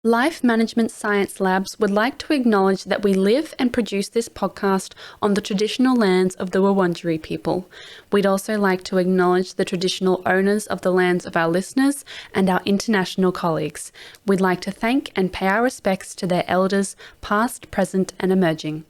Life Management Science Labs would like to acknowledge that we live and produce this podcast on the traditional lands of the Wurundjeri people. We'd also like to acknowledge the traditional owners of the lands of our listeners and our international colleagues. We'd like to thank and pay our respects to their elders, past, present, and emerging.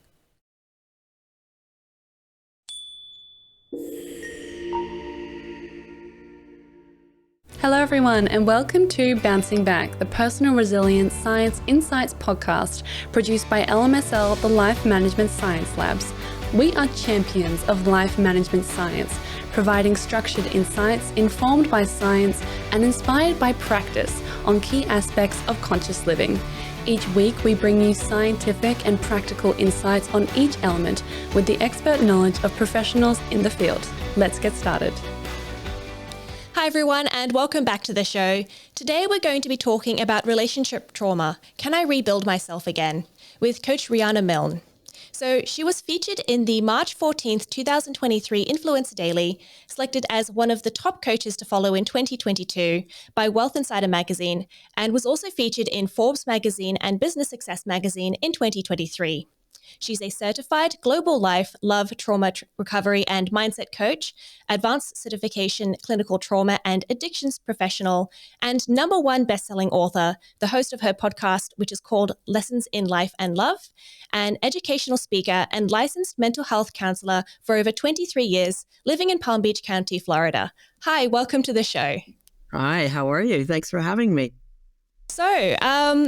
Hello everyone and welcome to Bouncing Back, the Personal Resilience Science Insights podcast produced by LMSL, the Life Management Science Labs. We are champions of life management science, providing structured insights informed by science and inspired by practice on key aspects of conscious living. Each week we bring you scientific and practical insights on each element with the expert knowledge of professionals in the field. Let's get started. Hi everyone and welcome back to the show. Today we're going to be talking about relationship trauma. Can I rebuild myself again? With Coach Riana Milne. So she was featured in the March 14th, 2023 Influencer Daily, selected as one of the top coaches to follow in 2022 by Wealth Insider magazine, and was also featured in Forbes magazine and Business Success magazine in 2023. She's a certified global life, love, trauma recovery and mindset coach, advanced certification clinical trauma and addictions professional, and #1 best-selling author, the host of her podcast, which is called Lessons in Life and Love, an educational speaker and licensed mental health counselor for over 23 years, living in Palm Beach County, Florida. Hi, welcome to the show. Hi, how are you? Thanks for having me. So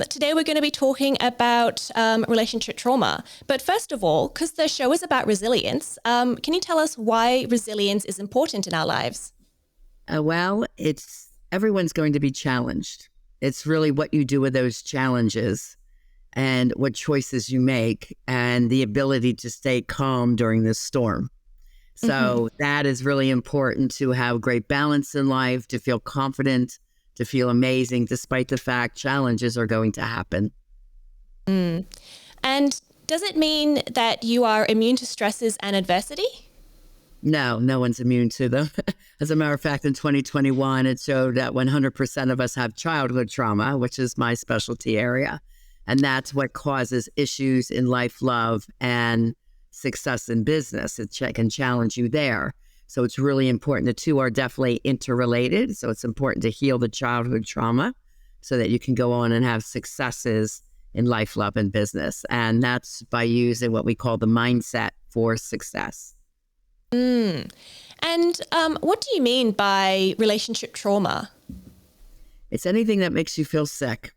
today we're going to be talking about relationship trauma. But first of all, because the show is about resilience, can you tell us why resilience is important in our lives? Everyone's going to be challenged. It's really what you do with those challenges and what choices you make and the ability to stay calm during this storm. So that is really important, to have great balance in life, to feel confident, to feel amazing, despite the fact challenges are going to happen. And does it mean that you are immune to stresses and adversity? No one's immune to them. As a matter of fact, in 2021, it showed that 100% of us have childhood trauma, which is my specialty area. And that's what causes issues in life, love, and success in business. It can challenge you there. So it's really important. The two are definitely interrelated. So it's important to heal the childhood trauma so that you can go on and have successes in life, love, and business. And that's by using what we call the mindset for success. And what do you mean by relationship trauma? It's anything that makes you feel sick.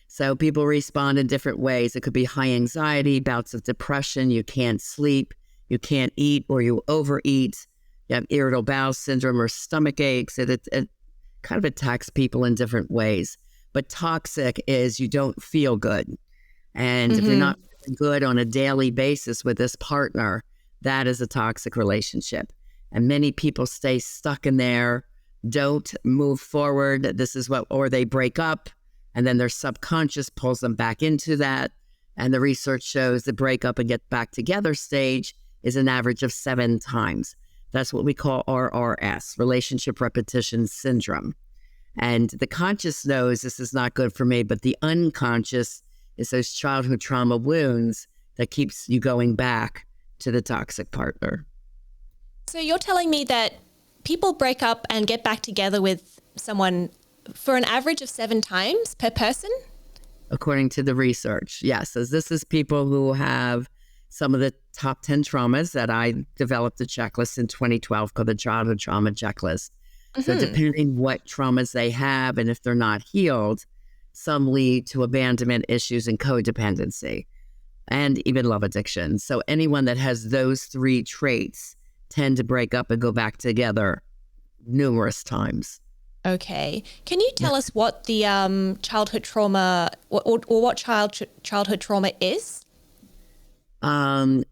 So people respond in different ways. It could be high anxiety, bouts of depression, you can't sleep, you can't eat, or you overeat. You have irritable bowel syndrome or stomach aches. It kind of attacks people in different ways. But toxic is you don't feel good. And if you're not feeling good on a daily basis with this partner, that is a toxic relationship. And many people stay stuck in there, don't move forward. Or they break up, and then their subconscious pulls them back into that. And the research shows the breakup and get back together stage is an average of 7 times. That's what we call RRS, relationship repetition syndrome. And the conscious knows this is not good for me, but the unconscious is those childhood trauma wounds that keeps you going back to the toxic partner. So you're telling me that people break up and get back together with someone for an average of 7 times per person? According to the research, yes. As this is people who have some of the top 10 traumas that I developed a checklist in 2012 called the Childhood Trauma Checklist. So depending what traumas they have and if they're not healed, some lead to abandonment issues and codependency and even love addiction. So anyone that has those 3 traits tend to break up and go back together numerous times. Okay. Can you tell us what the childhood trauma or what childhood trauma is?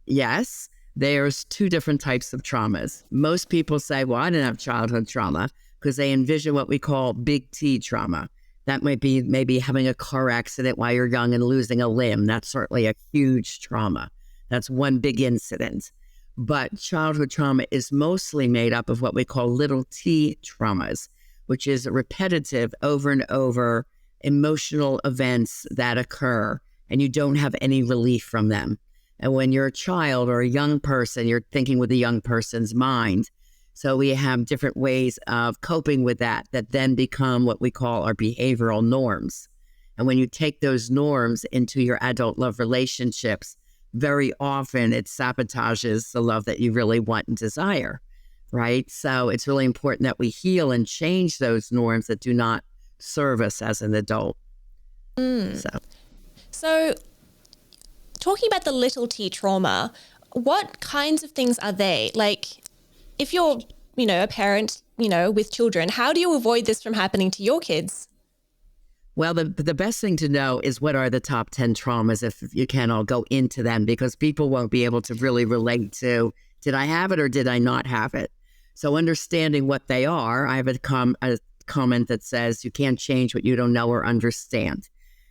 Yes, there's 2 different types of traumas. Most people say, well, I didn't have childhood trauma, because they envision what we call big T trauma. That might be maybe having a car accident while you're young and losing a limb. That's certainly a huge trauma. That's one big incident. But childhood trauma is mostly made up of what we call little T traumas, which is repetitive over and over emotional events that occur and you don't have any relief from them. And when you're a child or a young person, you're thinking with a young person's mind. So we have different ways of coping with that then become what we call our behavioral norms. And when you take those norms into your adult love relationships, very often it sabotages the love that you really want and desire, right? So it's really important that we heal and change those norms that do not serve us as an adult. So talking about the little t trauma, what kinds of things are they? Like, if you're, a parent, with children, how do you avoid this from happening to your kids? Well, the best thing to know is what are the top 10 traumas, if you can. I'll go into them because people won't be able to really relate to, did I have it or did I not have it? So understanding what they are, I have a comment that says you can't change what you don't know or understand.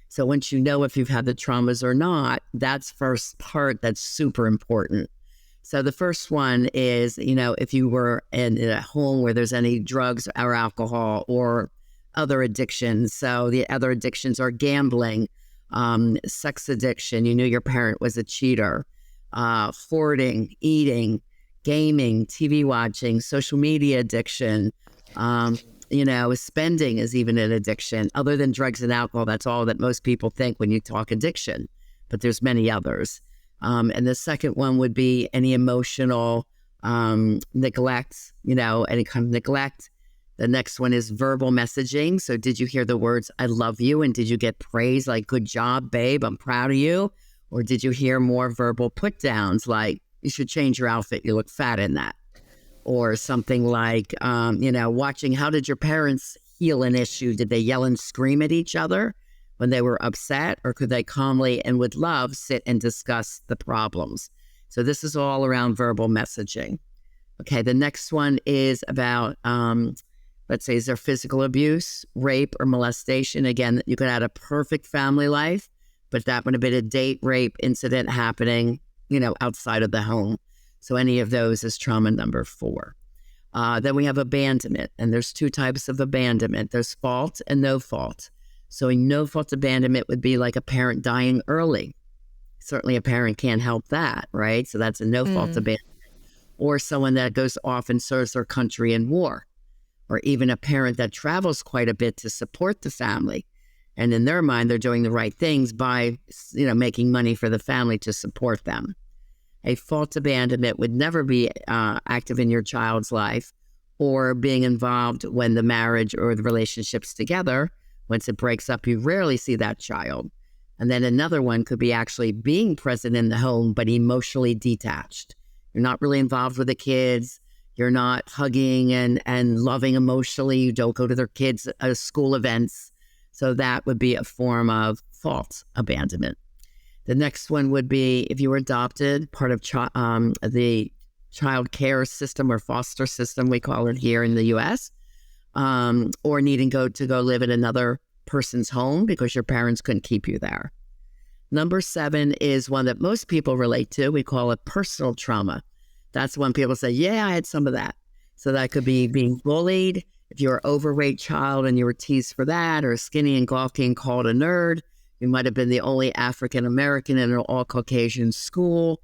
So once you know if you've had the traumas or not, that's first part that's super important. So the first one is, if you were in a home where there's any drugs or alcohol or other addictions. So the other addictions are gambling, sex addiction. You knew your parent was a cheater, hoarding, eating, gaming, TV watching, social media addiction. Spending is even an addiction. Other than drugs and alcohol, that's all that most people think when you talk addiction. But there's many others. And the second one would be any emotional neglect, any kind of neglect. The next one is verbal messaging. So did you hear the words, I love you? And did you get praise like, good job, babe, I'm proud of you? Or did you hear more verbal put downs like, you should change your outfit, you look fat in that? Or something like, watching, how did your parents heal an issue? Did they yell and scream at each other when they were upset? Or could they calmly and with love sit and discuss the problems? So this is all around verbal messaging. Okay, the next one is about, let's say, is there physical abuse, rape, or molestation? Again, you could have a perfect family life, but that would have been a date rape incident happening, outside of the home. So any of those is trauma number 4. Then we have abandonment, and there's 2 types of abandonment. There's fault and no fault. So a no fault abandonment would be like a parent dying early. Certainly a parent can't help that, right? So that's a no fault abandonment. Or someone that goes off and serves their country in war. Or even a parent that travels quite a bit to support the family. And in their mind, they're doing the right things by, making money for the family to support them. A fault abandonment would never be active in your child's life or being involved when the marriage or the relationship's together. Once it breaks up, you rarely see that child. And then another one could be actually being present in the home, but emotionally detached. You're not really involved with the kids. You're not hugging and loving emotionally. You don't go to their kids' school events. So that would be a form of fault abandonment. The next one would be if you were adopted, part of the child care system or foster system, we call it here in the U.S., or needing to go live in another person's home because your parents couldn't keep you there. Number 7 is one that most people relate to. We call it personal trauma. That's when people say, yeah, I had some of that. So that could be being bullied. If you're an overweight child and you were teased for that, or skinny and gawky and called a nerd, you might have been the only African-American in an all-Caucasian school,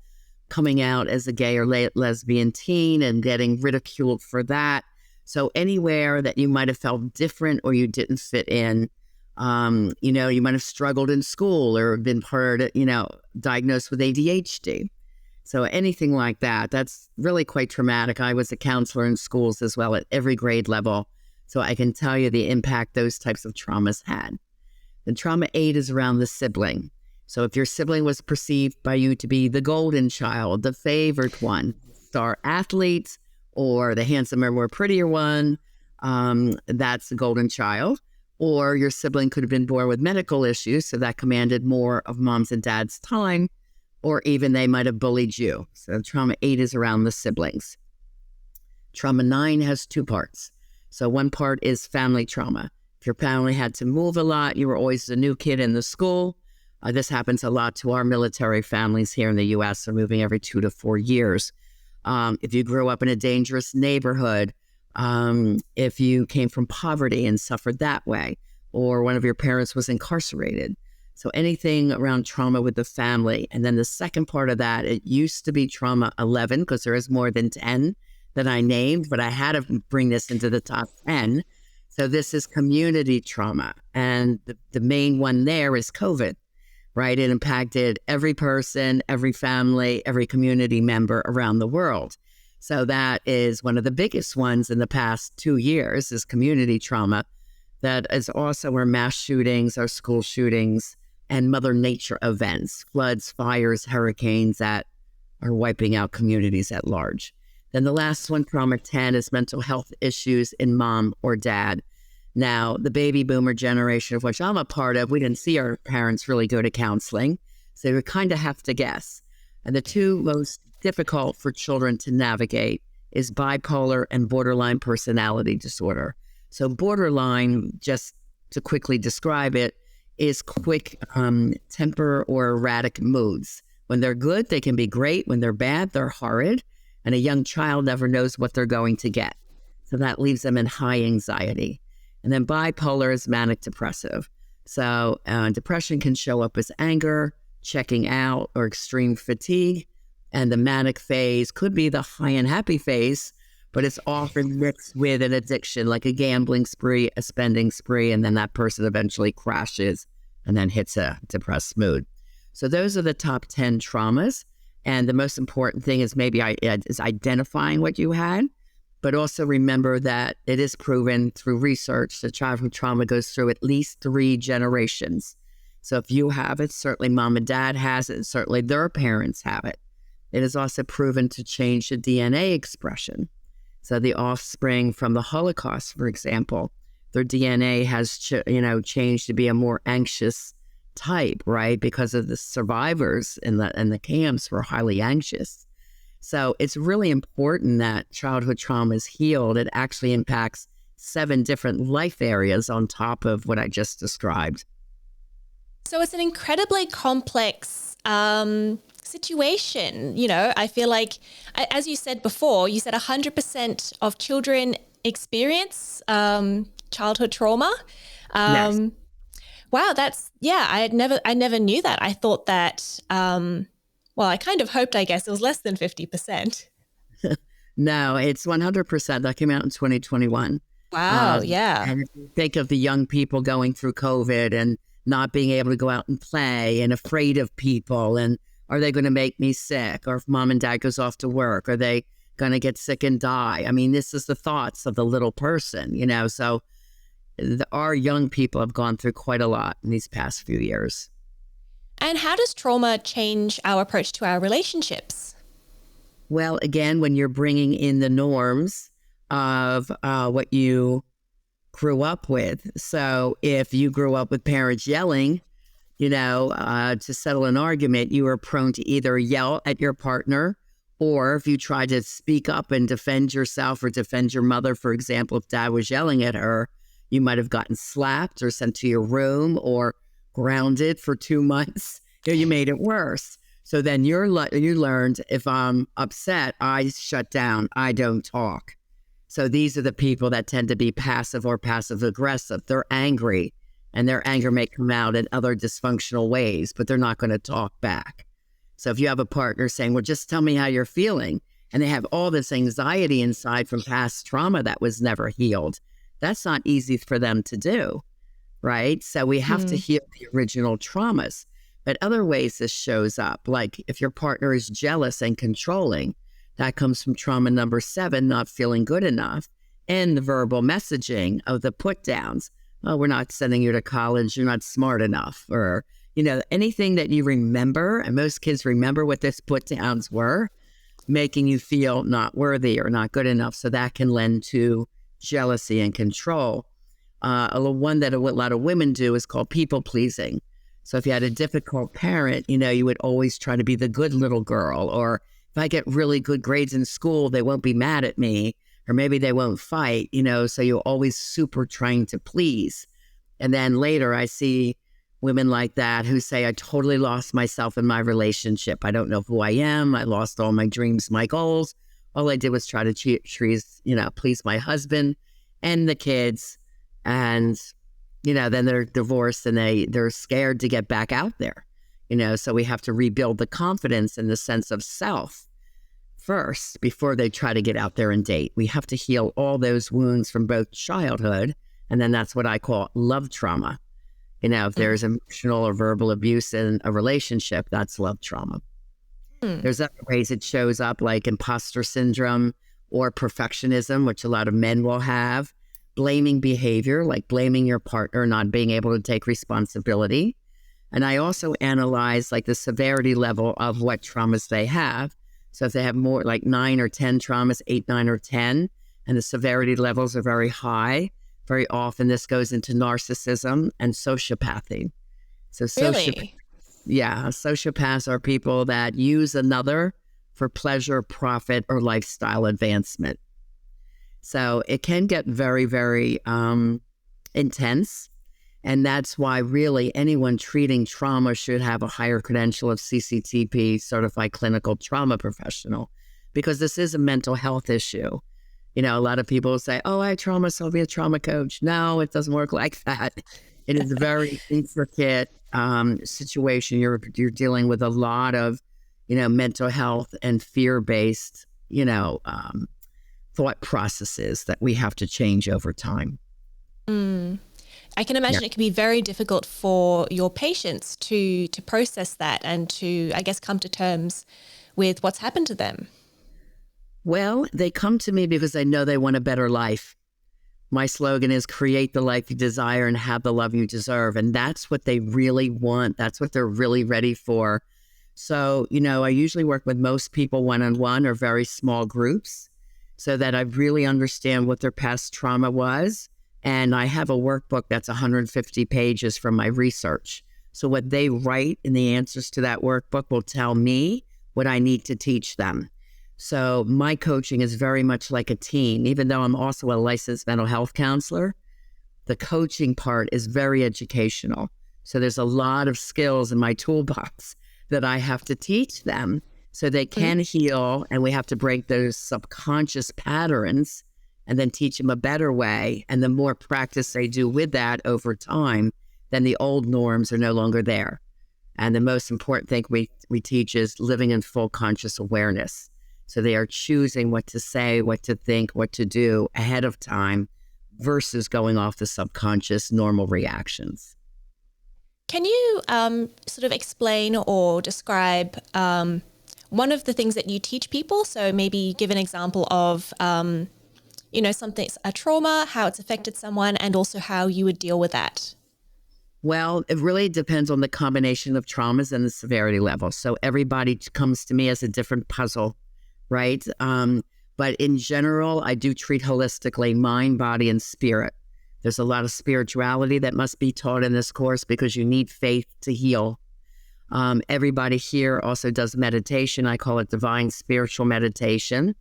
coming out as a gay or lesbian teen and getting ridiculed for that. So anywhere that you might have felt different or you didn't fit in, you might have struggled in school or been diagnosed with ADHD. So anything like that, that's really quite traumatic. I was a counselor in schools as well at every grade level. So I can tell you the impact those types of traumas had. The trauma 8 is around the sibling. So if your sibling was perceived by you to be the golden child, the favored one, star athlete, or the handsomer, more prettier one, that's the golden child. Or your sibling could have been born with medical issues, so that commanded more of mom's and dad's time, or even they might have bullied you. So trauma 8 is around the siblings. Trauma 9 has 2 parts. So one part is family trauma. If your family had to move a lot, you were always the new kid in the school. This happens a lot to our military families here in the U.S. They're moving every 2 to 4 years. If you grew up in a dangerous neighborhood, if you came from poverty and suffered that way, or one of your parents was incarcerated. So anything around trauma with the family. And then the second part of that, it used to be trauma 11 because there is more than 10 that I named, but I had to bring this into the top 10. So this is community trauma. And the main one there is COVID, right? It impacted every person, every family, every community member around the world. So that is one of the biggest ones in the past 2 years is community trauma. That is also our mass shootings, our school shootings, and Mother Nature events, floods, fires, hurricanes that are wiping out communities at large. Then the last one, trauma 10, is mental health issues in mom or dad. Now, the baby boomer generation, of which I'm a part of, we didn't see our parents really go to counseling. So we kind of have to guess. And the two most difficult for children to navigate is bipolar and borderline personality disorder. So borderline, just to quickly describe it, is quick temper or erratic moods. When they're good, they can be great. When they're bad, they're horrid. And a young child never knows what they're going to get. So that leaves them in high anxiety. And then bipolar is manic depressive. So depression can show up as anger, checking out, or extreme fatigue. And the manic phase could be the high and happy phase, but it's often mixed with an addiction, like a gambling spree, a spending spree, and then that person eventually crashes and then hits a depressed mood. So those are the top 10 traumas. And the most important thing is is identifying what you had, but also remember that it is proven through research that childhood trauma goes through at least 3 generations. So if you have it, certainly mom and dad has it, and certainly their parents have it. It is also proven to change the DNA expression. So the offspring from the Holocaust, for example, their DNA has changed to be a more anxious type, right? Because of the survivors in the camps were highly anxious. So it's really important that childhood trauma is healed. It actually impacts 7 different life areas on top of what I just described. So it's an incredibly complex situation. I feel like, as you said before, you said 100% of children experience childhood trauma. Yes. Wow, I never knew that. I thought that, I kind of hoped, I guess, it was less than 50%. No, it's 100%. That came out in 2021. Wow, yeah. And if you think of the young people going through COVID and not being able to go out and play and afraid of people, and are they going to make me sick? Or if mom and dad goes off to work, are they going to get sick and die? I mean, this is the thoughts of the little person, so our young people have gone through quite a lot in these past few years. And how does trauma change our approach to our relationships? Well, again, when you're bringing in the norms of what you grew up with. So if you grew up with parents yelling, to settle an argument, you were prone to either yell at your partner, or if you tried to speak up and defend yourself or defend your mother, for example, if dad was yelling at her, you might have gotten slapped or sent to your room or grounded for 2 months. You made it worse. So then you learned, if I'm upset, I shut down. I don't talk. So these are the people that tend to be passive or passive aggressive. They're angry, and their anger may come out in other dysfunctional ways, but they're not going to talk back. So if you have a partner saying, well, just tell me how you're feeling, and they have all this anxiety inside from past trauma that was never healed, that's not easy for them to do, right? So we have to heal the original traumas. But other ways this shows up, like if your partner is jealous and controlling, that comes from trauma number 7, not feeling good enough, and the verbal messaging of the put downs. Oh, we're not sending you to college. You're not smart enough. Or, anything that you remember, and most kids remember what those put downs were, making you feel not worthy or not good enough. So that can lend to jealousy and control. One that a lot of women do is called people pleasing. So if you had a difficult parent, you would always try to be the good little girl, or if I get really good grades in school, they won't be mad at me, or maybe they won't fight, so you're always super trying to please. And then later I see women like that who say, I totally lost myself in my relationship. I don't know who I am. I lost all my dreams, my goals. All I did was try to please my husband and the kids. And then they're divorced and they're scared to get back out there, so we have to rebuild the confidence and the sense of self first before they try to get out there and date. We have to heal all those wounds from both childhood, and then that's what I call love trauma. If there's emotional or verbal abuse in a relationship, that's love trauma. There's other ways it shows up, like imposter syndrome or perfectionism, which a lot of men will have. Blaming behavior, like blaming your partner, not being able to take responsibility. And I also analyze like the severity level of what traumas they have. So if they have more like 9 or 10 traumas, 8, 9, or 10, and the severity levels are very high, very often this goes into narcissism and sociopathy. So Really? Sociopaths are people that use another for pleasure, profit, or lifestyle advancement. So it can get very, very intense. And that's why really anyone treating trauma should have a higher credential of CCTP, Certified Clinical Trauma Professional, because this is a mental health issue. A lot of people say, oh, I had trauma, so I'll be a trauma coach. No, it doesn't work like that. It is a very intricate situation. You're dealing with a lot of, mental health and fear-based, thought processes that we have to change over time. I can imagine it can be very difficult for your patients to process that and to, I guess, come to terms with what's happened to them. Well, they come to me because they know they want a better life. My slogan is create the life you desire and have the love you deserve. And that's what they really want. That's what they're really ready for. So, I usually work with most people one-on-one or very small groups so that I really understand what their past trauma was. And I have a workbook that's 150 pages from my research. So what they write in the answers to that workbook will tell me what I need to teach them. So my coaching is very much like a team. Even though I'm also a licensed mental health counselor, the coaching part is very educational. So there's a lot of skills in my toolbox that I have to teach them so they can heal. And we have to break those subconscious patterns and then teach them a better way. And the more practice they do with that over time, then the old norms are no longer there. And the most important thing we teach is living in full conscious awareness. So they are choosing what to say, what to think, what to do ahead of time versus going off the subconscious normal reactions. Can you sort of explain or describe one of the things that you teach people? So maybe give an example of, something's a trauma, how it's affected someone, and also how you would deal with that. Well, it really depends on the combination of traumas and the severity level. So everybody comes to me as a different puzzle, right? But in general, I do treat holistically mind, body, and spirit. There's a lot of spirituality that must be taught in this course because you need faith to heal. Everybody here also does meditation. I call it divine spiritual meditation.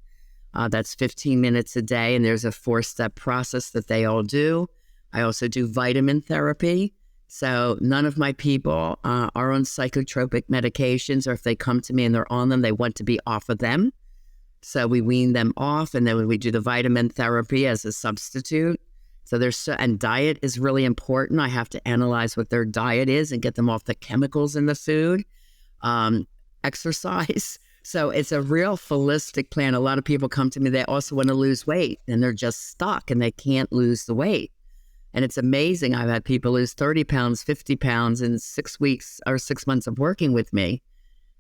That's 15 minutes a day, and there's a 4-step process that they all do. I also do vitamin therapy. So none of my people are on psychotropic medications, or if they come to me and they're on them, they want to be off of them. So we wean them off, and then we do the vitamin therapy as a substitute. So and diet is really important. I have to analyze what their diet is and get them off the chemicals in the food. Exercise. So it's a real holistic plan. A lot of people come to me, they also want to lose weight, and they're just stuck and they can't lose the weight. And it's amazing. I've had people lose 30 pounds, 50 pounds in 6 weeks or 6 months of working with me.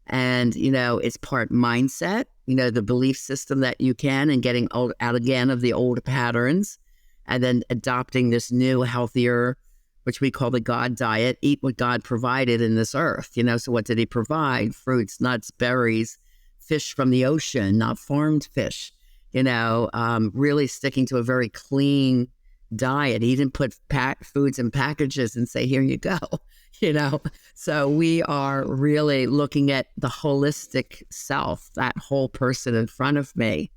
And, it's part mindset, the belief system that you can, and getting out again of the old patterns, and then adopting this new, healthier, which we call the God diet, eat what God provided in this earth. So what did he provide? Fruits, nuts, berries, fish from the ocean, not farmed fish, really sticking to a very clean diet. He didn't put foods in packages and say, here you go, So we are really looking at the holistic self, that whole person in front of me,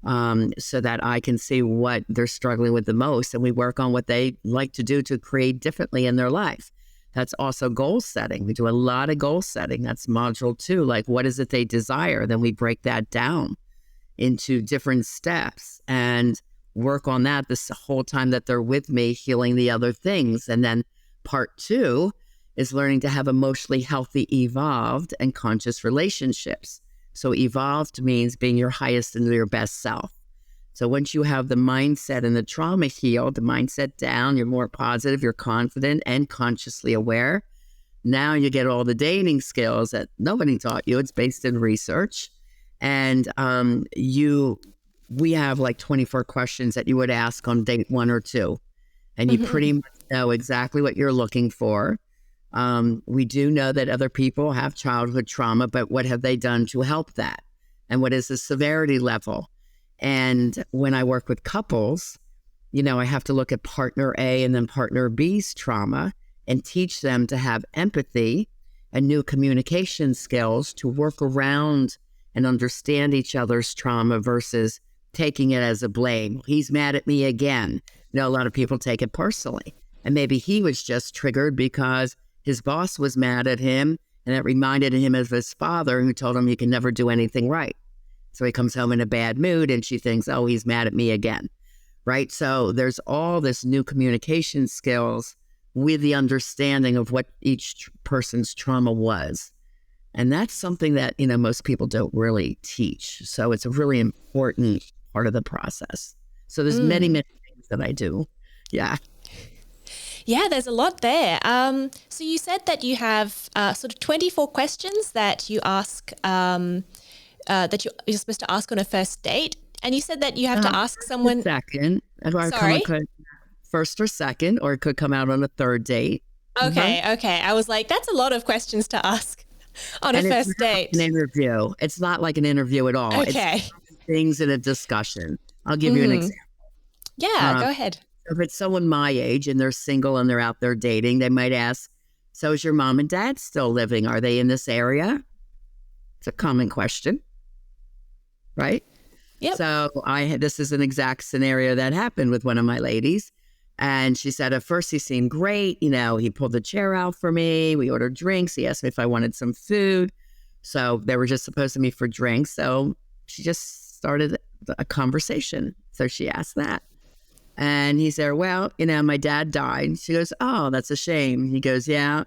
so that I can see what they're struggling with the most. And we work on what they like to do to create differently in their life. That's also goal setting. We do a lot of goal setting. That's module 2. Like, what is it they desire? Then we break that down into different steps. And work on that this whole time that they're with me, healing the other things. And then part 2 is learning to have emotionally healthy, evolved, and conscious relationships. So evolved means being your highest and your best self. So once you have the mindset and the trauma healed, the mindset down, you're more positive, you're confident and consciously aware. Now you get all the dating skills that nobody taught you. It's based in research. And we have like 24 questions that you would ask on date 1 or 2. And you pretty much know exactly what you're looking for. We do know that other people have childhood trauma, but what have they done to help that? And what is the severity level? And when I work with couples, I have to look at partner A and then partner B's trauma and teach them to have empathy and new communication skills to work around and understand each other's trauma versus taking it as a blame. He's mad at me again. A lot of people take it personally. And maybe he was just triggered because his boss was mad at him and it reminded him of his father who told him you can never do anything right. So he comes home in a bad mood and she thinks, oh, he's mad at me again, right? So there's all this new communication skills with the understanding of what each person's trauma was. And that's something that, most people don't really teach. So it's a really important part of the process. So there's many things that I do. Yeah. Yeah, there's a lot there. So you said that you have sort of 24 questions that you ask, that you're supposed to ask on a first date. And you said that you have to ask someone. Second. Sorry? First or second, or it could come out on a third date. Okay. I was like, that's a lot of questions to ask on a first date. An interview. It's not like an interview at all. Okay. It's things in a discussion. I'll give you an example. Yeah, go ahead. If it's someone my age and they're single and they're out there dating, they might ask, so is your mom and dad still living? Are they in this area? It's a common question, right? Yep. So this is an exact scenario that happened with one of my ladies. And she said, at first he seemed great. He pulled the chair out for me. We ordered drinks. He asked me if I wanted some food. So they were just supposed to meet for drinks. So she just started a conversation. So she asked that. And he said, well, my dad died. She goes, oh, that's a shame. He goes, yeah,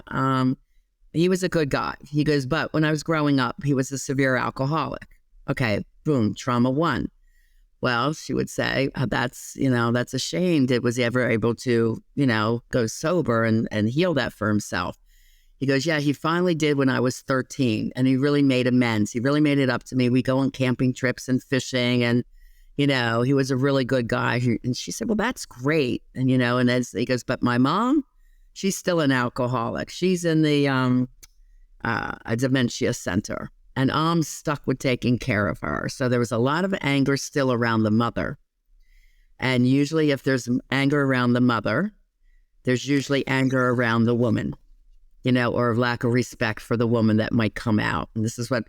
he was a good guy. He goes, but when I was growing up, he was a severe alcoholic. Okay, boom, trauma 1. Well, she would say, that's a shame. Was he ever able to, go sober and heal that for himself? He goes, yeah, he finally did when I was 13. And he really made amends. He really made it up to me. We go on camping trips and fishing and, he was a really good guy. And she said, well, that's great. And, and as he goes, but my mom, she's still an alcoholic. She's in the a dementia center. And I'm stuck with taking care of her. So there was a lot of anger still around the mother. And usually if there's anger around the mother, there's usually anger around the woman, or lack of respect for the woman that might come out. And this is what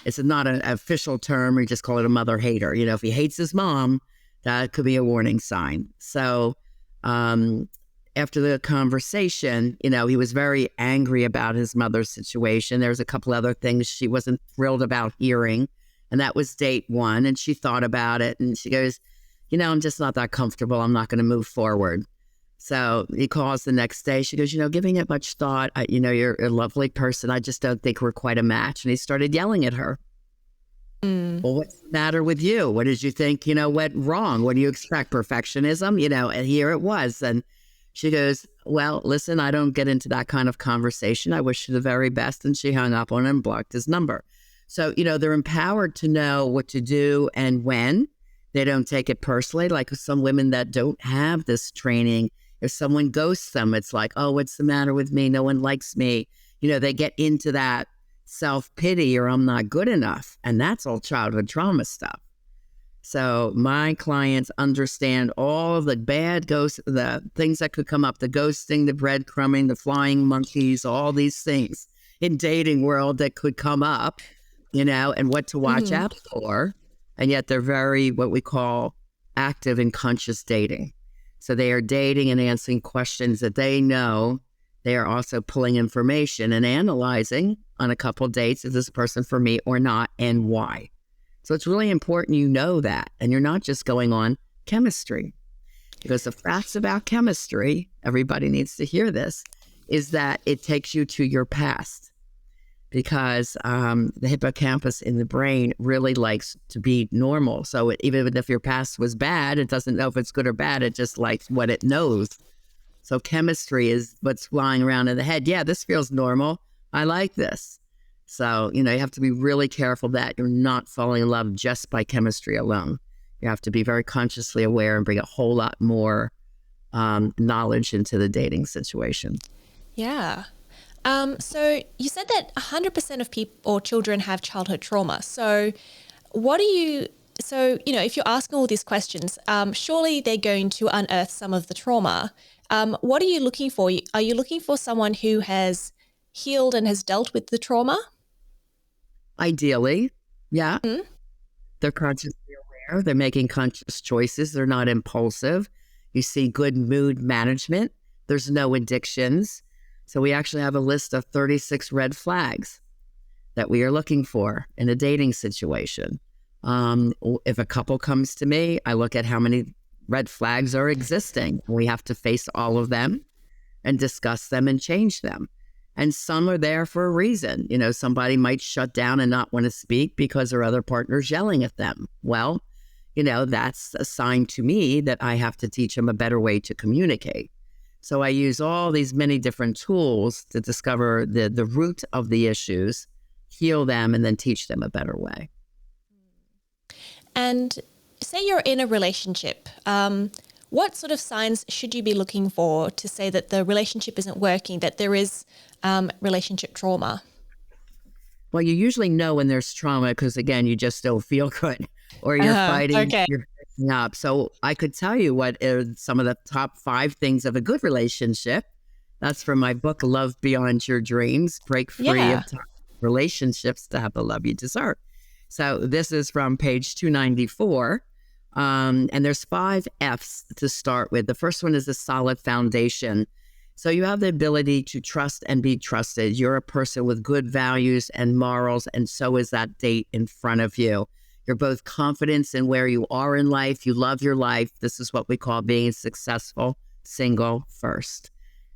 it's not an official term. We just call it a mother hater. If he hates his mom, that could be a warning sign. So after the conversation, he was very angry about his mother's situation. There's a couple other things she wasn't thrilled about hearing. And that was date 1. And she thought about it. And she goes, I'm just not that comfortable. I'm not going to move forward. So he calls the next day. She goes, giving it much thought, you're a lovely person. I just don't think we're quite a match. And he started yelling at her. Well, what's the matter with you? What did you think, went wrong? What do you expect? Perfectionism? And here it was. And she goes, well, listen, I don't get into that kind of conversation. I wish you the very best. And she hung up on him and blocked his number. So, they're empowered to know what to do and when. They don't take it personally. Like some women that don't have this training, if someone ghosts them, it's like, oh, what's the matter with me? No one likes me. They get into that self-pity or I'm not good enough. And that's all childhood trauma stuff. So my clients understand all of the bad ghosts, the things that could come up, the ghosting, the breadcrumbing, the flying monkeys, all these things in dating world that could come up, and what to watch out for. And yet they're very, what we call active and conscious dating. So they are dating and answering questions that they know. They are also pulling information and analyzing on a couple dates, is this person for me or not, and why. So it's really important you know that. And you're not just going on chemistry. Because the facts about chemistry, everybody needs to hear this, is that it takes you to your past. Because the hippocampus in the brain really likes to be normal. So even if your past was bad, it doesn't know if it's good or bad. It just likes what it knows. So chemistry is what's flying around in the head. Yeah, this feels normal. I like this. So, you have to be really careful that you're not falling in love just by chemistry alone. You have to be very consciously aware and bring a whole lot more knowledge into the dating situation. Yeah. So you said that 100% of people or children have childhood trauma. So if you're asking all these questions, surely they're going to unearth some of the trauma. What are you looking for? Are you looking for someone who has healed and has dealt with the trauma? Ideally, yeah. Mm-hmm. They're consciously aware. They're making conscious choices. They're not impulsive. You see good mood management. There's no addictions. So we actually have a list of 36 red flags that we are looking for in a dating situation. If a couple comes to me, I look at how many red flags are existing. We have to face all of them and discuss them and change them. And some are there for a reason. Somebody might shut down and not want to speak because their other partner's yelling at them. Well, that's a sign to me that I have to teach them a better way to communicate. So I use all these many different tools to discover the root of the issues, heal them, and then teach them a better way. And say you're in a relationship. What sort of signs should you be looking for to say that the relationship isn't working, that there is relationship trauma? Well, you usually know when there's trauma because, again, you just don't feel good or you're fighting. Okay. You're up. So I could tell you what are some of the top 5 things of a good relationship. That's from my book, Love Beyond Your Dreams, Break Free of Relationships to Have the Love You Deserve. So this is from page 294. And there's 5 F's to start with. The first one is a solid foundation. So you have the ability to trust and be trusted. You're a person with good values and morals, and so is that date in front of you. You're both confident in where you are in life. You love your life. This is what we call being successful, single first.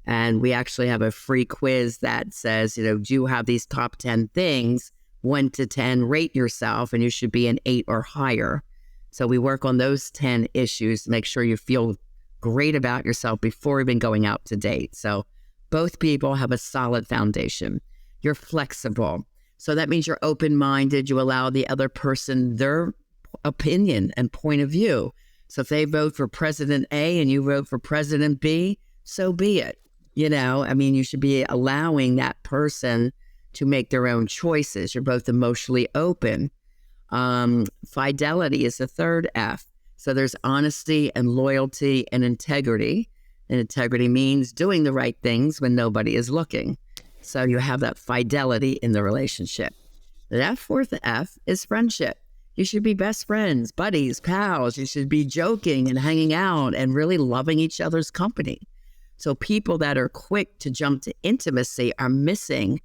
And we actually have a free quiz that says, do you have these top 10 things? 1 to 10, rate yourself, and you should be an 8 or higher. So we work on those 10 issues to make sure you feel great about yourself before even going out to date. So both people have a solid foundation. You're flexible. So that means you're open-minded. You allow the other person their opinion and point of view. So if they vote for President A and you vote for President B, so be it. You should be allowing that person to make their own choices. You're both emotionally open. Fidelity is the third F. So there's honesty and loyalty and integrity. And integrity means doing the right things when nobody is looking. So you have that fidelity in the relationship. That fourth F is friendship. You should be best friends, buddies, pals. You should be joking and hanging out and really loving each other's company. So people that are quick to jump to intimacy are missing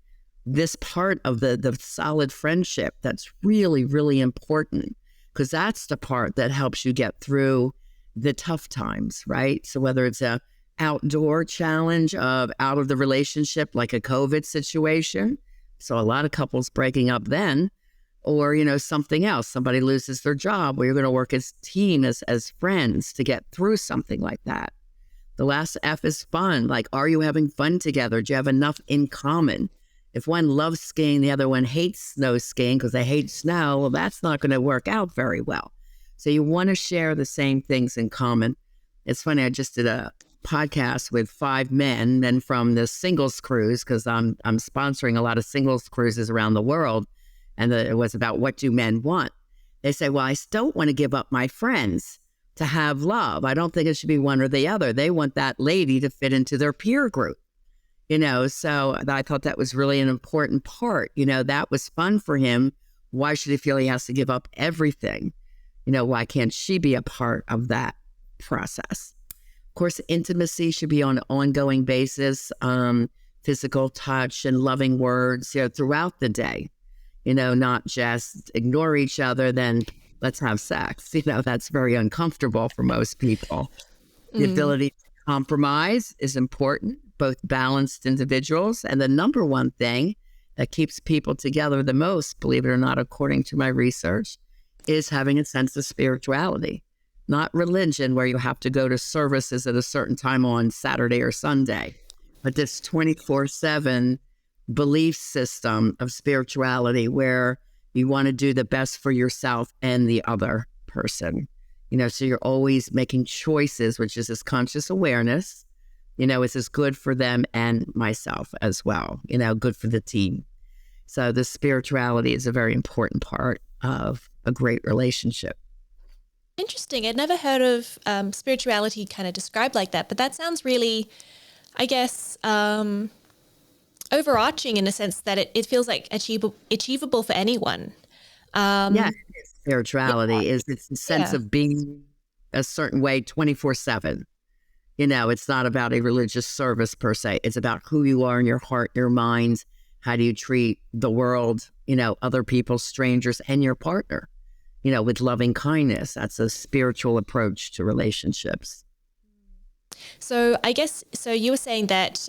this part of the solid friendship that's really, really important, because that's the part that helps you get through the tough times, right? So whether it's a outdoor challenge of out of the relationship, like a COVID situation. So a lot of couples breaking up then, or, something else. Somebody loses their job, where you're going to work as a team, as friends to get through something like that. The last F is fun. Like, are you having fun together? Do you have enough in common? If one loves skiing, the other one hates snow skiing because they hate snow, well, that's not going to work out very well. So you want to share the same things in common. It's funny, I just did a podcast with 5 men from the singles cruise, because I'm sponsoring a lot of singles cruises around the world. And it was about, what do men want? They say, well, I don't want to give up my friends to have love. I don't think it should be one or the other. They want that lady to fit into their peer group. So I thought that was really an important part. That was fun for him. Why should he feel he has to give up everything? Why can't she be a part of that process? Of course, intimacy should be on an ongoing basis, physical touch and loving words, throughout the day, not just ignore each other, then let's have sex. That's very uncomfortable for most people. The ability to compromise is important, both balanced individuals. And the number one thing that keeps people together the most, believe it or not, according to my research, is having a sense of spirituality, not religion where you have to go to services at a certain time on Saturday or Sunday, but this 24/7 belief system of spirituality where you want to do the best for yourself and the other person. So you're always making choices, which is this conscious awareness, is this good for them and myself as well, good for the team. So the spirituality is a very important part of a great relationship. Interesting. I'd never heard of spirituality kind of described like that, but that sounds really, I guess, overarching in a sense that it feels like achievable for anyone. Spirituality is it's the sense of being a certain way 24/7. It's not about a religious service per se. It's about who you are in your heart, your mind. How do you treat the world, other people, strangers, and your partner, with loving kindness. That's a spiritual approach to relationships. So I guess, so you were saying that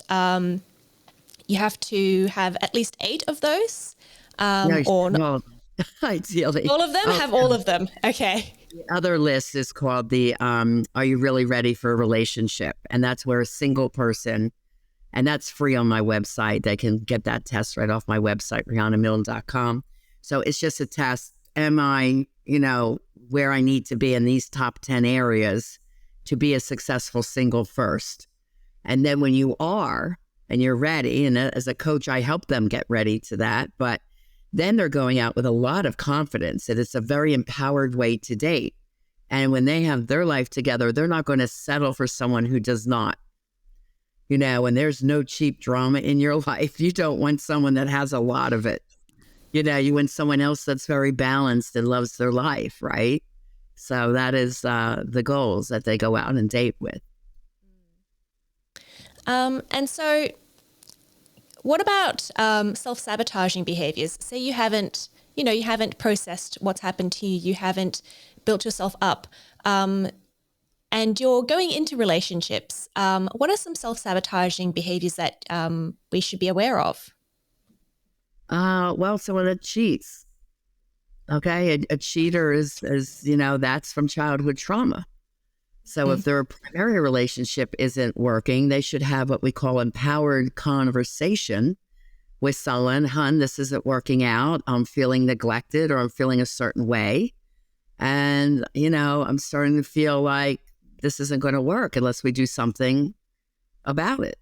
you have to have at least 8 of those? Or not? Ideally. All of them? Have all of them. Okay. The other list is called the Are You Really Ready for a Relationship? And that's where a single person, and that's free on my website. They can get that test right off my website, rianamilne.com. So it's just a test. Am I, where I need to be in these top 10 areas to be a successful single first? And then when you are, and you're ready, and as a coach, I help them get ready to that. But then they're going out with a lot of confidence that it's a very empowered way to date. And when they have their life together, they're not going to settle for someone who does not. And there's no cheap drama in your life. You don't want someone that has a lot of it. You want someone else that's very balanced and loves their life, right? So that is the goals that they go out and date with. And so what about self-sabotaging behaviors? Say you haven't processed what's happened to you, you haven't built yourself up, and you're going into relationships. What are some self-sabotaging behaviors that we should be aware of? Well, someone that cheats. Okay, a cheater is that's from childhood trauma. So if their primary relationship isn't working, they should have what we call empowered conversation with someone. Hun, this isn't working out. I'm feeling neglected, or I'm feeling a certain way. And, I'm starting to feel like this isn't going to work unless we do something about it.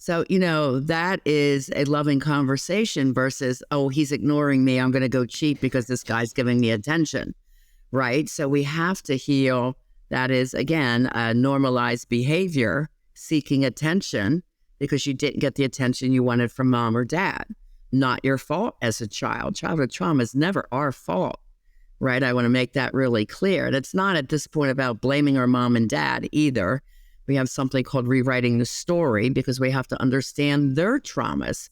So, that is a loving conversation versus, oh, he's ignoring me. I'm going to go cheat because this guy's giving me attention, right? So we have to heal. That is, again, a normalized behavior, seeking attention because you didn't get the attention you wanted from mom or dad. Not your fault as a child. Childhood trauma is never our fault, right? I want to make that really clear. And it's not at this point about blaming our mom and dad either. We have something called rewriting the story because we have to understand their traumas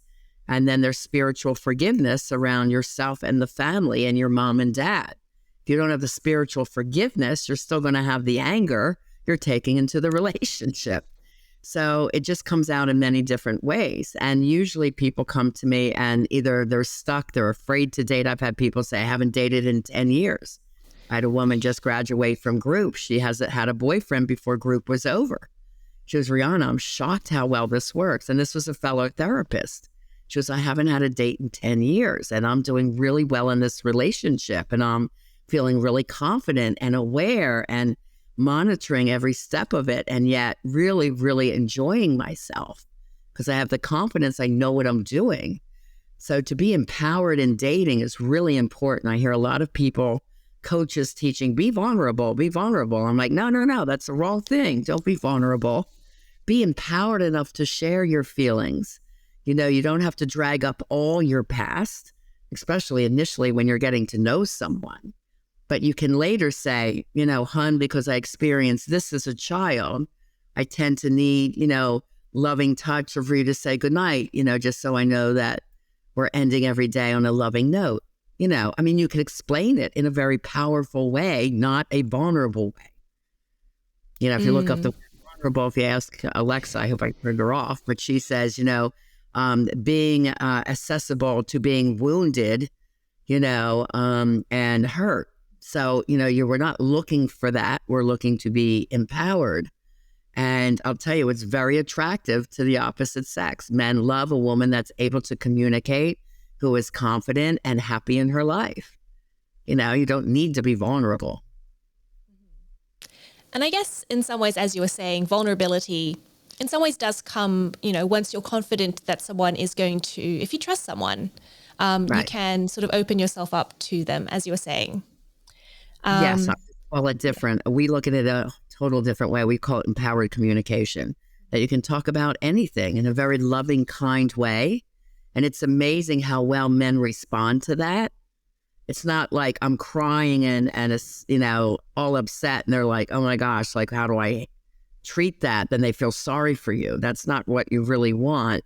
and then their spiritual forgiveness around yourself and the family and your mom and dad. If you don't have the spiritual forgiveness, you're still going to have the anger you're taking into the relationship. So it just comes out in many different ways. And usually people come to me and either they're stuck, they're afraid to date. I've had people say, I haven't dated in 10 years. I had a woman just graduate from group. She hasn't had a boyfriend before group was over. She goes, Riana, I'm shocked how well this works. And this was a fellow therapist. She goes, I haven't had a date in 10 years and I'm doing really well in this relationship. And I'm feeling really confident and aware and monitoring every step of it. And yet really, really enjoying myself because I have the confidence. I know what I'm doing. So to be empowered in dating is really important. I hear a lot of people, coaches teaching, be vulnerable, be vulnerable. I'm like, no, that's the wrong thing. Don't be vulnerable. Be empowered enough to share your feelings. You don't have to drag up all your past, especially initially when you're getting to know someone. But you can later say, hun, because I experienced this as a child, I tend to need, loving touch or for you to say goodnight, just so I know that we're ending every day on a loving note. I mean, you can explain it in a very powerful way, not a vulnerable way. If you look up the vulnerable, if you ask Alexa, I hope I turned her off, but she says, being accessible to being wounded, and hurt. So, we're not looking for that. We're looking to be empowered. And I'll tell you, it's very attractive to the opposite sex. Men love a woman that's able to communicate, who is confident and happy in her life. You don't need to be vulnerable. And I guess in some ways, as you were saying, vulnerability in some ways does come, once you're confident that someone is going to, if you trust someone, you can sort of open yourself up to them, as you were saying. Yes, I call it different. We look at it a total different way. We call it empowered communication, that you can talk about anything in a very loving, kind way. And it's amazing how well men respond to that. It's not like I'm crying and all upset and they're like, oh my gosh, like, how do I treat that? Then they feel sorry for you. That's not what you really want.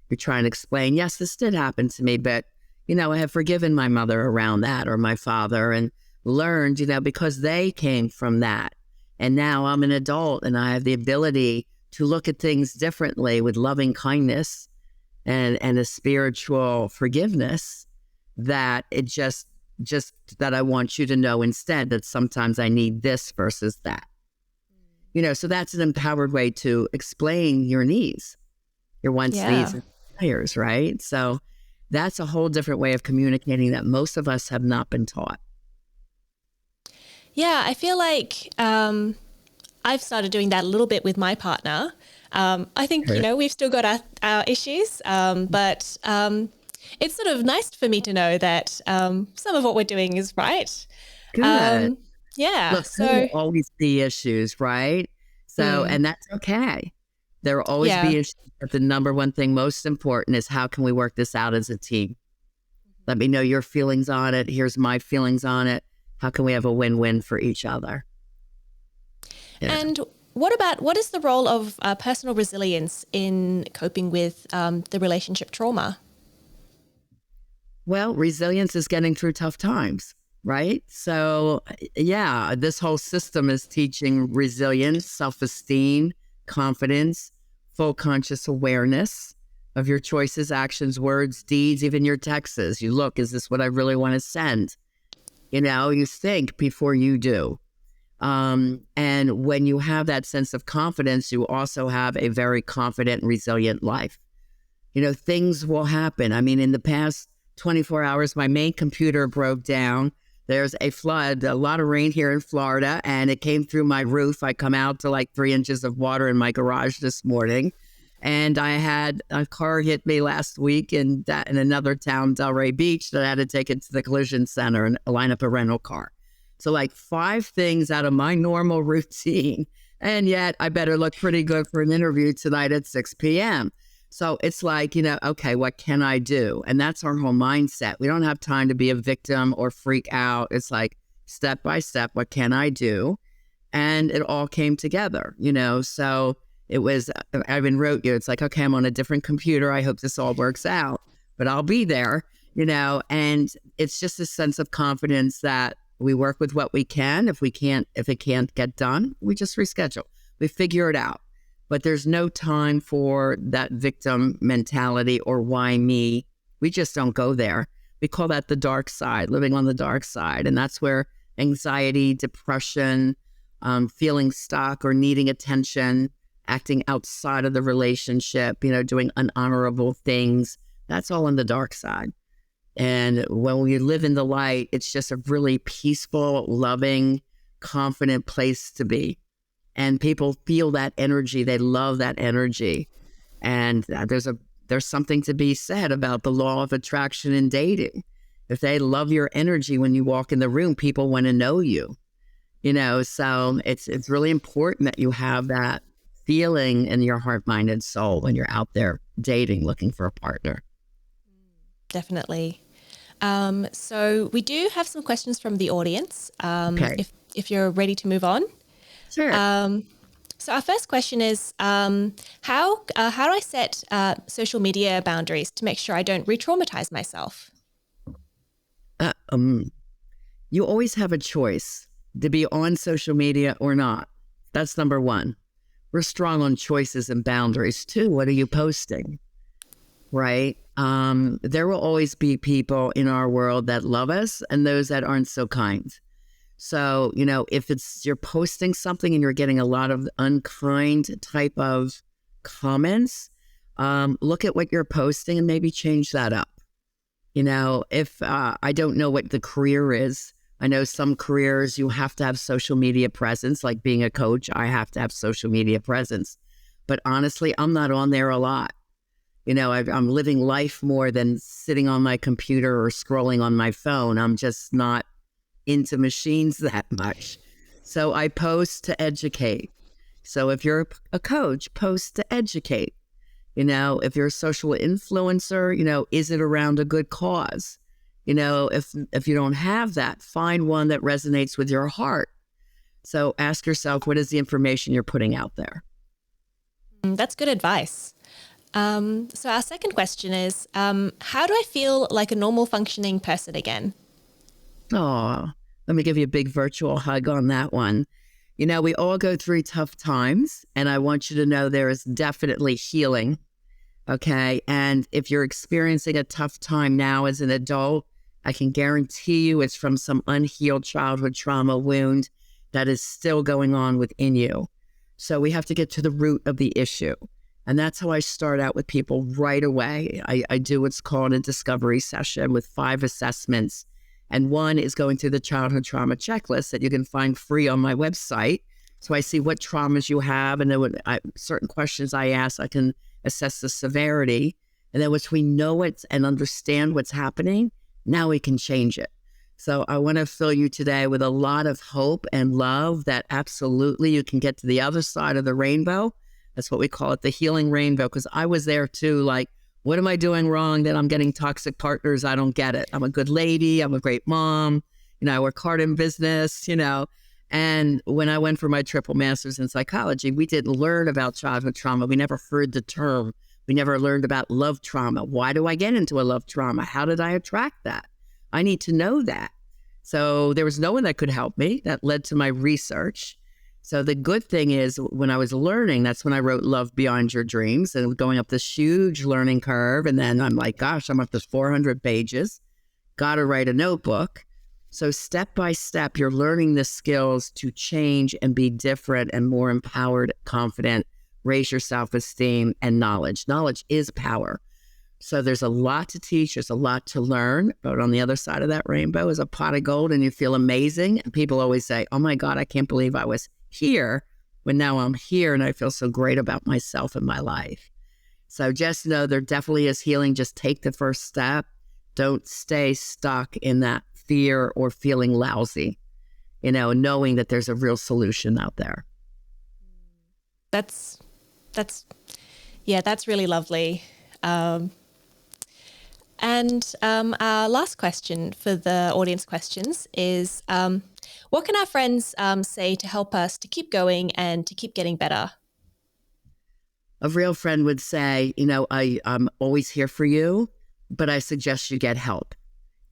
You're trying to explain, yes, this did happen to me, but, I have forgiven my mother around that, or my father, and learned, because they came from that. And now I'm an adult and I have the ability to look at things differently with loving kindness and a spiritual forgiveness, that it just that I want you to know instead that sometimes I need this versus that. So that's an empowered way to explain your needs, your wants, needs, and desires, right? So that's a whole different way of communicating that most of us have not been taught. Yeah, I feel like I've started doing that a little bit with my partner. I think, we've still got our issues, but it's sort of nice for me to know that some of what we're doing is right. Good. Look, there will always be issues, right? So, and that's okay. There will always be issues, but the number one thing most important is, how can we work this out as a team? Let me know your feelings on it. Here's my feelings on it. How can we have a win-win for each other? Yeah. And what is the role of personal resilience in coping with the relationship trauma? Well, resilience is getting through tough times, right? So this whole system is teaching resilience, self-esteem, confidence, full conscious awareness of your choices, actions, words, deeds, even your texts. You look, is this what I really want to send? You think before you do. And when you have that sense of confidence, you also have a very confident and resilient life. Things will happen. I mean, in the past 24 hours, my main computer broke down. There's a flood, a lot of rain here in Florida, and it came through my roof. I come out to like 3 inches of water in my garage this morning. And I had a car hit me last week in another town, Delray Beach, that I had to take it to the collision center and line up a rental car. So like 5 things out of my normal routine. And yet I better look pretty good for an interview tonight at 6 p.m. So it's like, okay, what can I do? And that's our whole mindset. We don't have time to be a victim or freak out. It's like step by step, what can I do? And it all came together, so it was, I even wrote you, it's like, okay, I'm on a different computer. I hope this all works out, but I'll be there, and it's just a sense of confidence that we work with what we can. If it can't get done, we just reschedule. We figure it out. But there's no time for that victim mentality or why me. We just don't go there. We call that the dark side, living on the dark side. And that's where anxiety, depression, feeling stuck or needing attention, acting outside of the relationship, doing unhonorable things, that's all on the dark side. And when we live in the light, it's just a really peaceful, loving, confident place to be. And people feel that energy. They love that energy. And there's something to be said about the law of attraction in dating. If they love your energy when you walk in the room, people want to know you. So it's really important that you have that feeling in your heart, mind, and soul when you're out there dating, looking for a partner. Definitely. So we do have some questions from the audience. Okay. If you're ready to move on. Sure. So our first question is, how do I set social media boundaries to make sure I don't re-traumatize myself? You always have a choice to be on social media or not. That's number one. We're strong on choices and boundaries too. What are you posting? Right? There will always be people in our world that love us and those that aren't so kind. So, if you're posting something and you're getting a lot of unkind type of comments, look at what you're posting and maybe change that up. If I don't know what the career is, I know some careers you have to have social media presence, like being a coach, I have to have social media presence. But honestly, I'm not on there a lot. I'm living life more than sitting on my computer or scrolling on my phone. I'm just not into machines that much. So I post to educate. So if you're a coach, post to educate. If you're a social influencer, is it around a good cause? If you don't have that, find one that resonates with your heart. So ask yourself, what is the information you're putting out there? That's good advice. So our second question is, how do I feel like a normal functioning person again? Oh, let me give you a big virtual hug on that one. We all go through tough times, and I want you to know there is definitely healing. Okay. And if you're experiencing a tough time now as an adult, I can guarantee you it's from some unhealed childhood trauma wound that is still going on within you. So we have to get to the root of the issue. And that's how I start out with people right away. I do what's called a discovery session with 5 assessments. And one is going through the childhood trauma checklist that you can find free on my website. So I see what traumas you have, and then certain questions I ask, I can assess the severity. And then once we know it and understand what's happening, now we can change it. So I want to fill you today with a lot of hope and love that absolutely you can get to the other side of the rainbow. That's what we call it, the healing rainbow, because I was there too. Like, what am I doing wrong that I'm getting toxic partners? I don't get it. I'm a good lady. I'm a great mom. I work hard in business, And when I went for my triple master's in psychology, we didn't learn about childhood trauma. We never heard the term. We never learned about love trauma. Why do I get into a love trauma? How did I attract that? I need to know that. So there was no one that could help me. That led to my research. So the good thing is when I was learning, that's when I wrote Love Beyond Your Dreams, and going up this huge learning curve. And then I'm like, gosh, I'm up to 400 pages. Got to write a notebook. So step by step, you're learning the skills to change and be different and more empowered, confident, raise your self-esteem and knowledge. Knowledge is power. So there's a lot to teach. There's a lot to learn. But on the other side of that rainbow is a pot of gold, and you feel amazing. And people always say, oh my God, I can't believe I was here when now I'm here and I feel so great about myself and my life. So just know there definitely is healing. Just take the first step. Don't stay stuck in that fear or feeling lousy, knowing that there's a real solution out there. That's really lovely. And our last question for the audience questions is, what can our friends say to help us to keep going and to keep getting better? A real friend would say, I'm always here for you, but I suggest you get help.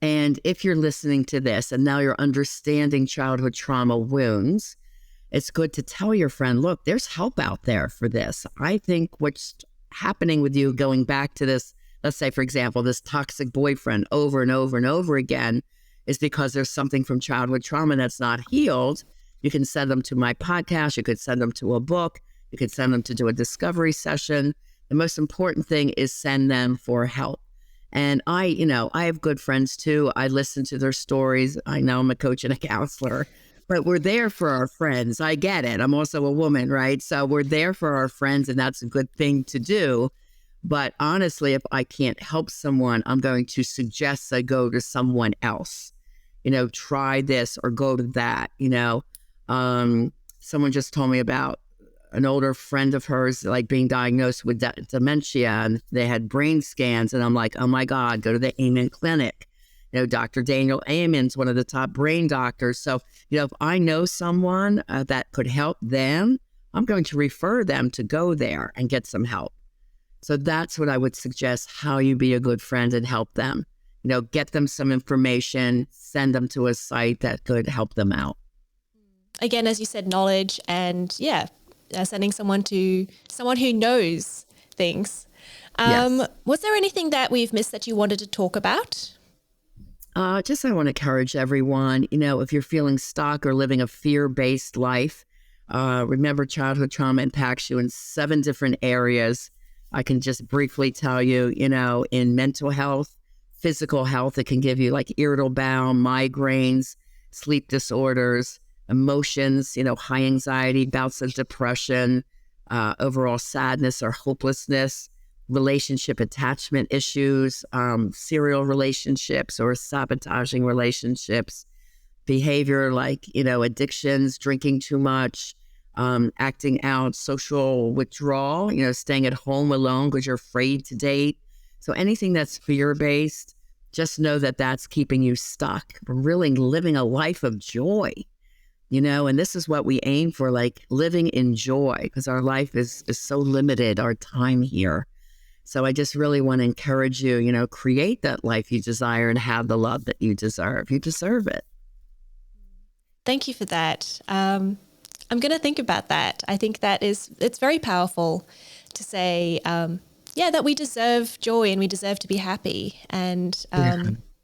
And if you're listening to this and now you're understanding childhood trauma wounds, it's good to tell your friend, look, there's help out there for this. I think what's happening with you going back to this, let's say, for example, this toxic boyfriend over and over and over again is because there's something from childhood trauma that's not healed. You can send them to my podcast. You could send them to a book. You could send them to do a discovery session. The most important thing is send them for help. And I have good friends too. I listen to their stories. I know I'm a coach and a counselor, but we're there for our friends. I get it. I'm also a woman, right? So we're there for our friends, and that's a good thing to do. But honestly, if I can't help someone, I'm going to suggest I go to someone else. Try this or go to that. Someone just told me about an older friend of hers, like being diagnosed with dementia, and they had brain scans. And I'm like, oh my God, go to the Amen Clinic. Dr. Daniel Amen's one of the top brain doctors. So, if I know someone that could help them, I'm going to refer them to go there and get some help. So that's what I would suggest, how you be a good friend and help them. get them some information, send them to a site that could help them out. Again, as you said, knowledge and sending someone to someone who knows things. Yes. Was there anything that we've missed that you wanted to talk about? I want to encourage everyone, if you're feeling stuck or living a fear-based life, remember childhood trauma impacts you in 7 different areas. I can just briefly tell you, in mental health, physical health, it can give you like irritable bowel, migraines, sleep disorders, emotions, high anxiety, bouts of depression, overall sadness or hopelessness, relationship attachment issues, serial relationships or sabotaging relationships, behavior like, addictions, drinking too much, acting out, social withdrawal, staying at home alone because you're afraid to date. So anything that's fear-based, just know that that's keeping you stuck, really living a life of joy, and this is what we aim for, like living in joy, because our life is so limited, our time here. So I just really want to encourage you, create that life you desire and have the love that you deserve. You deserve it. Thank you for that. I'm going to think about that. I think it's very powerful to say, that we deserve joy and we deserve to be happy. And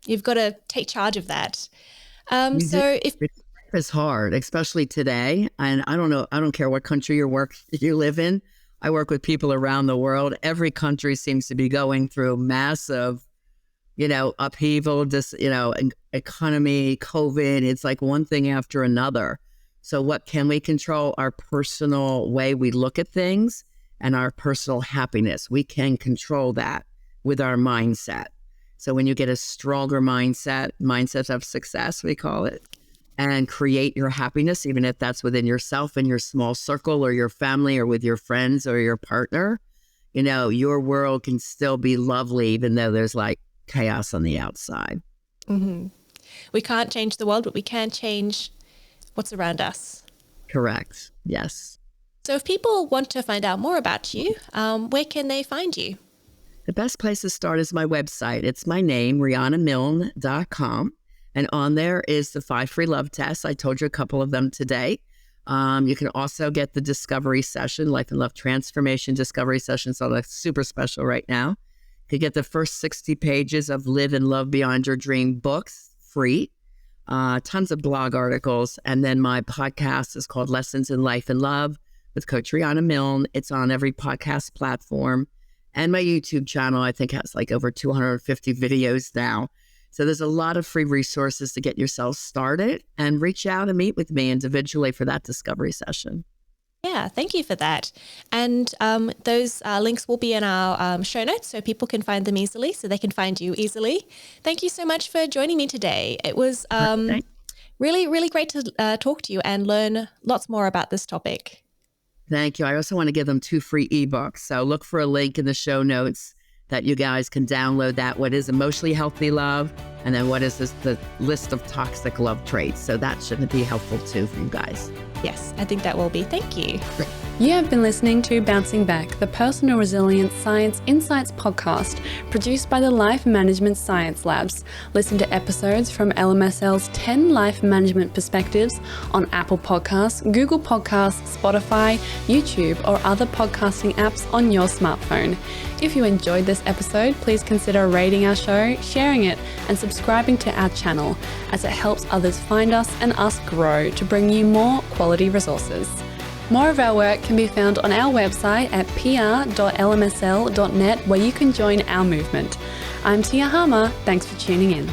you've got to take charge of that. It's hard, especially today. And I don't care what country you live in. I work with people around the world. Every country seems to be going through massive, upheaval, economy, COVID. It's like one thing after another. So what can we control? Our personal way we look at things and our personal happiness. We can control that with our mindset. So when you get a stronger mindset of success, we call it, and create your happiness, even if that's within yourself and your small circle or your family or with your friends or your partner, your world can still be lovely, even though there's like chaos on the outside. Mm-hmm. We can't change the world, but we can change what's around us. Correct. Yes. So if people want to find out more about you, where can they find you? The best place to start is my website. It's my name, rianamilne.com. And on there is the 5 free love tests. I told you a couple of them today. You can also get the discovery session, Life and Love Transformation Discovery Sessions on a super special right now. You can get the first 60 pages of Live and Love Beyond Your Dream books free. Tons of blog articles. And then my podcast is called Lessons in Life and Love with Coach Riana Milne. It's on every podcast platform. And my YouTube channel, I think, has like over 250 videos now. So there's a lot of free resources to get yourself started, and reach out and meet with me individually for that discovery session. Yeah, thank you for that. And those links will be in our show notes so people can find them easily, so they can find you easily. Thank you so much for joining me today. It was really, really great to talk to you and learn lots more about this topic. Thank you. I also want to give them 2 free ebooks. So look for a link in the show notes that you guys can download that. What is emotionally healthy love? And then what is the list of toxic love traits? So that should be helpful too for you guys. Yes, I think that will be. Thank you. You have been listening to Bouncing Back, the Personal Resilience Science Insights podcast produced by the Life Management Science Labs. Listen to episodes from LMSL's 10 Life Management Perspectives on Apple Podcasts, Google Podcasts, Spotify, YouTube, or other podcasting apps on your smartphone. If you enjoyed this episode, please consider rating our show, sharing it, and subscribing to our channel, as it helps others find us and us grow to bring you more quality resources. More of our work can be found on our website at pr.lmsl.net, where you can join our movement. I'm Tia Harmer. Thanks for tuning in.